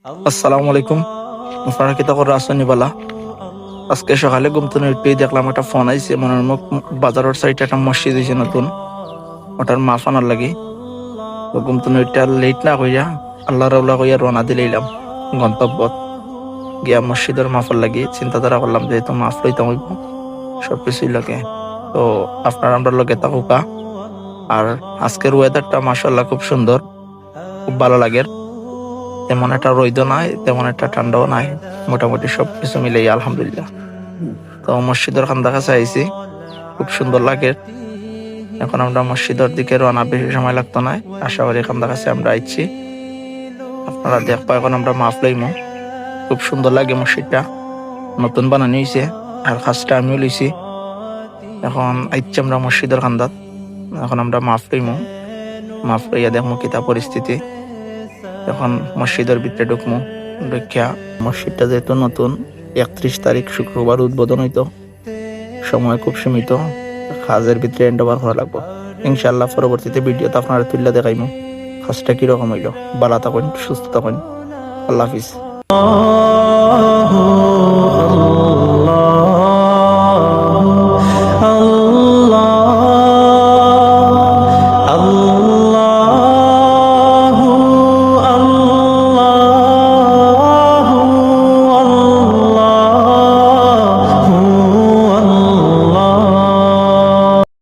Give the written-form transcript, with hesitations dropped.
আসসালামু আলাইকুম। আপনারা কি তখন রাজধানী বালা? আজকে সকালে ঘুম থেকে উঠেই দেখলাম একটা ফোন আইছে, মনের মুখ বাজারের সাইডে একটা মসজিদ হয়েছে নতুন, ওটার মা ফানার লাগি। তো ঘুম থেকে উঠে লেট না কইয়া আল্লাহ রাউলা কইয়া রওনা দিলাম গন্তব্য গিয়া মসজিদের মাফার লাগি। চিন্তাধারা করলাম যে তো মাফ লইতাম হইব সবকিছুই লাগে। তো আপনার আমরা লগে থাকুকা। আর আজকের ওয়েদারটা মাশাআল্লাহ খুব সুন্দর, খুব ভালো লাগে। তেমন একটা রইদ নাই, তেমন একটা ঠান্ডাও নাই, মোটামুটি সবকিছু মিলেই আলহামদুলিল্লাহ। তো মসজিদের খান্দা কাছে আইছি, খুব সুন্দর লাগে। এখন আমরা মসজিদের দিকে রওনা, বেশি সময় লাগতো না। আশা করি খান্দা কাছে আমরা আইছি, আপনারা দেখবা। এখন আমরা মাফ লইমু, খুব সুন্দর লাগে মসজিদটা, নতুন বানানি হয়েছে। আর খাসটা আমিও লইছি। এখন আইছি আমরা মসজিদের খান্দাত। এখন আমরা মাফ লইমু, মাফ লইয়া দেখমু কিতা পরিস্থিতি। এখন মসজিদের ভিতরে ঢুকমু, ঢুকিয়া মসজিদটা যেহেতু নতুন, 31 তারিখ শুক্রবার উদ্বোধন হইতো, সময় খুব সীমিত, কাজের ভিতরে এন্ড ওভার করা লাগবো। ইনশাআল্লাহ পরবর্তীতে ভিডিওতে আপনারা তুলে দেখাইমু কাজটা কিরকম হইলো। ভালো থাকুন, সুস্থ থাকুন, আল্লাহ হাফিজ।